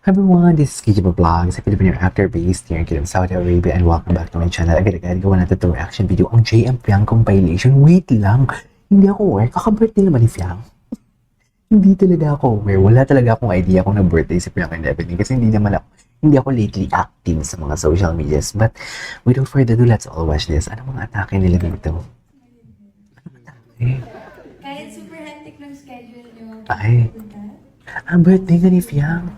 Hi everyone, this is Kijaba Vlogs, a Filipino actor based here in Saudi Arabia, and welcome back to my channel. Agad-agad gawa natin itong reaction video, ang JM Fiang compilation. Wait lang, hindi ako aware, kaka-birthday naman ni Fiang. Hindi talaga ako aware, wala talaga akong idea kung nag-birthday si Fiang and everything, kasi hindi ako lately active sa mga social medias. But without further ado, let's all watch this. Ano mga atake nila dito? Kahit super hectic ng schedule nyo. Ay, ang birthday nga ni Fiang.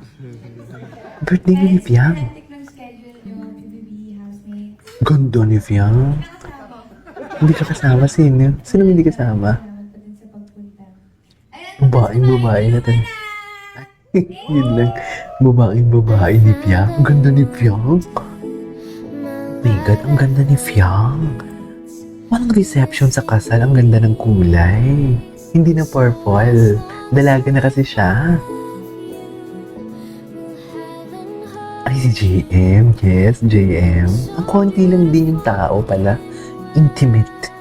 Birthday nga ni Kahit super Fiang. hectic ng schedule nyo, PBB, housemate. Ganda ni Fiang. Nakakasama. Hindi ka kasama, sino? Sino hindi kasama? Salamat pa din sa pagpunta. Ayan, Babae natin. Yun lang. Babae ni Fiang. Ang ganda ni Fiang. My God, ang ganda ni Fiang. Walang reception sa kasal. Ang ganda ng kulay. Hindi na purple. Dalaga na kasi siya. Ay, si JM. Yes, JM. Ang konti lang din yung tao pala. Intimate.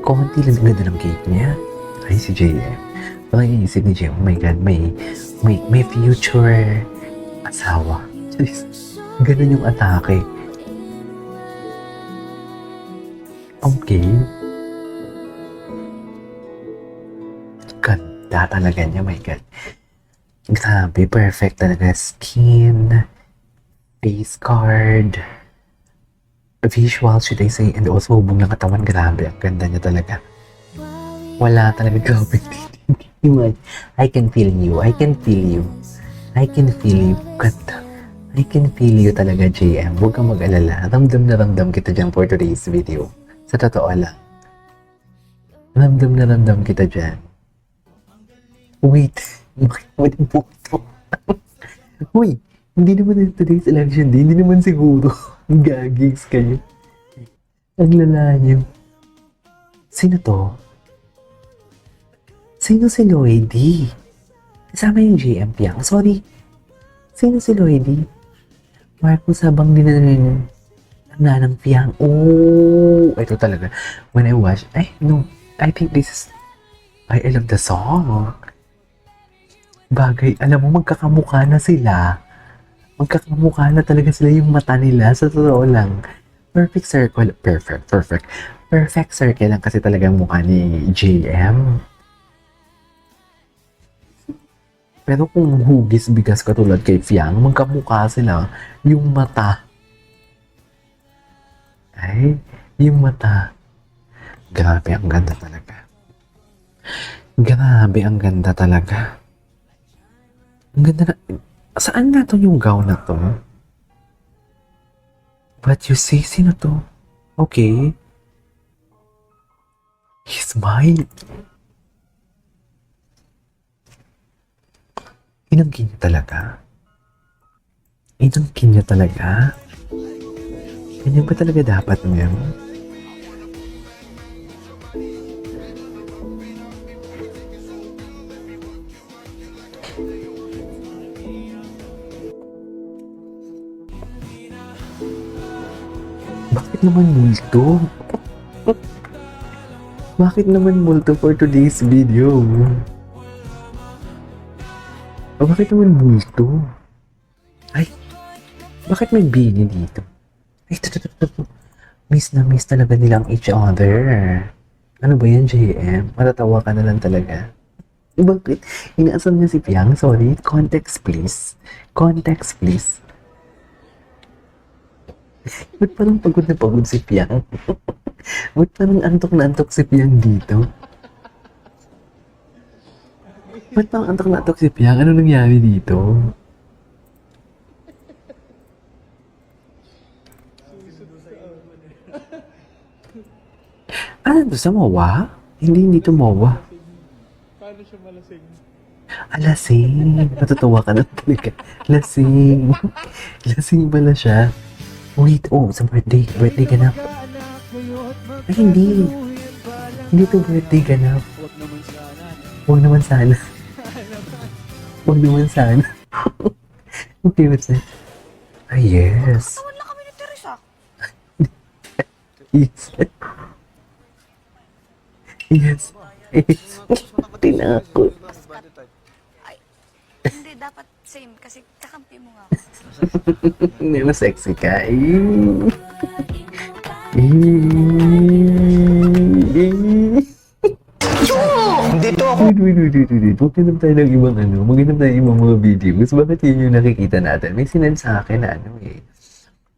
Konti lang. Ang ganda ng cake niya. Ay, si JM. Parang iisip ni JM, oh my God, may future asawa. Ganun yung atake. Okay. Ganda talaga niya, my God. Grabe, perfect talaga. Skin, face card, visual, should I say, and also hubog ng katawan. Grabe, ang ganda niya talaga. Wala talaga, grabe. I can feel you. I can feel you. I can feel you. Ganda. I can feel you talaga, JM. Huwag kang mag-alala. Ramdam na ramdam kita dyan for today's video. Sa totoo lang. Ramdam na ramdam kita dyan. Wait. Bakit mo din po ito? Uy, hindi naman today's election day. Hindi naman siguro. Gagigs kayo. Ang lala niyo. Sino to? Sino si Lloydie? Kasama yung JM Fiang. Sorry. Sino si Lloydie? Marcos habang dinanong ng Fiang. Oh, ito talaga. When I watch, no. I think this is, I love the song. Bagay, alam mo, magkakamukha na sila. Magkakamukha na talaga sila yung mata nila. Sa totoo lang. Perfect circle. Perfect. Perfect circle lang kasi talagang mukha ni JM. Pero kung hugis bigas katulad kay Fiang, magkamukha sila. Yung mata. Ay, yung mata. Grabe, ang ganda talaga. Grabe, ang ganda talaga. Ang ganda na. Saan na to yung gown na to? But you see, sino to? Okay. He smiled. Inangkin niya talaga. Inangkin niya talaga. Ganyan ba talaga dapat ngayon? Bakit naman multo? Bakit naman multo for today's video? Bakit naman multo? Ay, bakit may bini dito? Ay, ito. Miss na miss talaga nilang each other. Ano ba yan, JM? Matatawa ka na lang talaga. Bakit? Inaasam niya si Fiang? Sorry, context please. Context please. Ba't parang pagod na pagod si Fiang? Ba't parang antok na antok si Fiang dito? Ba't parang antok na antok si Fiang? Ano nangyari dito? Ano to sa MOA? Hindi to MOA. Paano siya malasing? Lasing. Natutuwa ka na talaga. Lasing. Lasing pala siya. Wait, sa birthday. Birthday ganap. Ay, hindi. Hindi to birthday ganap. Huwag naman sana. Huwag naman sana. Okay, what's that? Ah, yes. Tawad lang kami ni Teresa. Yes. Yes. Tinakot. Ay, hindi dapat Same, kasi kakampi mo nga ako. Hindi mo sexy ka. Dito ako. Wait. Maghanap tayo ng ibang maghanap tayo ng ibang mga videos. Bakit yun yung nakikita natin? May sinend sa akin na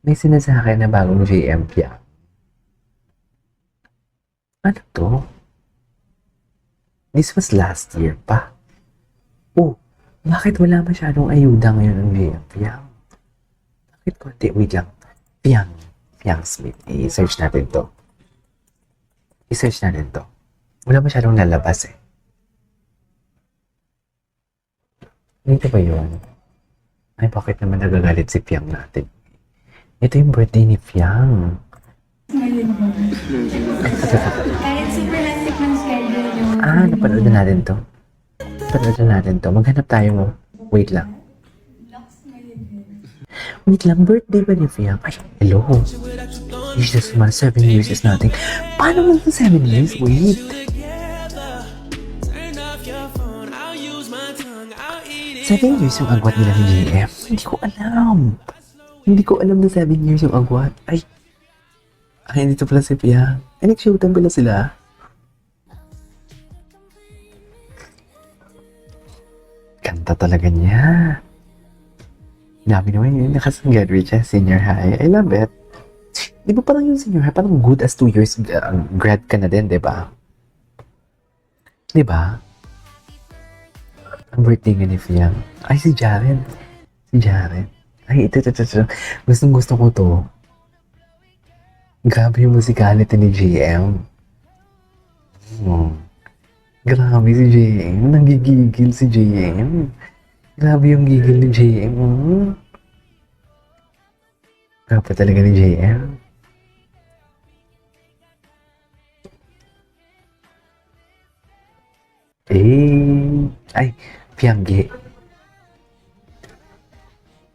May sinend sa akin na bagong JM Pia. Ano to? This was last year pa. Oh, bakit wala masyadong ayuda ngayon ng JM Pia? Bakit konti? Wait lang. Piang Smith. I-search natin to. Wala masyadong lalabas eh. Dito ba yun? Ay, bakit naman nagagalit si Piang natin? Ito yung birthday ni Piang. Kahit super hectic ng schedule nyo. Napanood na natin to. Maghanap tayo. Wait lang. Birthday ba ni Piang? Ay, hello. It's just 7 years is nothing. Paano mo 7 years? Wait. 7 years yung agwat nila ni JM. Hindi ko alam na 7 years yung agwat. Ay, dito pala si Pia. Ay, nag-showtime pala sila. Kanta talaga niya. Dami naman yun. Graduate siya, senior high. I love it. Di ba parang yung senior high, parang good as 2 years grad ka na din, di ba? Di ba? Ang birthday nga ni Fiang. Ay, si Jaren. Ay, ito. Gustong-gusto ko to. Grabe yung musicality ni JM. Grabe si JM. Nagigigil si JM. Grabe yung gigil ni JM. Grabe talaga ni JM. Ay, Fiangge.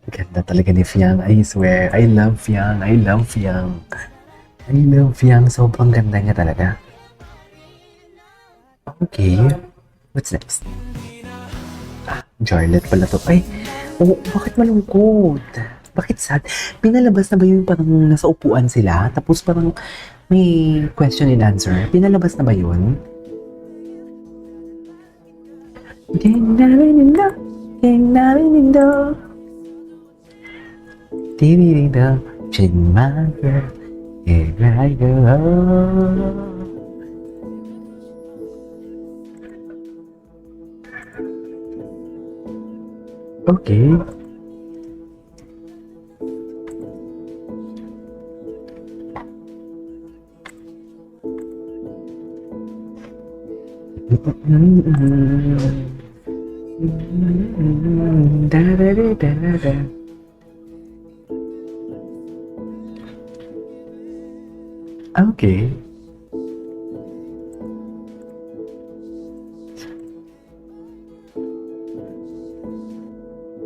Ganda talaga ni Fiang, I swear. I love Fiang. Sobrang ganda niya talaga. Okay. What's next? Jarlet pala to. Ay, bakit malungkot? Bakit sad? Pinalabas na ba yung parang nasa upuan sila? Tapos parang may question and answer. Pinalabas na ba yun? Ding namin ding-dong, Chin my girl, here I go. Okay. Da-da-da-da-da. Okay.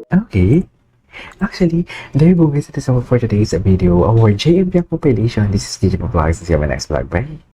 Okay. Actually, there you go guys. It is all for today's video. Our JM compilation. This is DJ Vlogs. See you on my next vlog. Bye.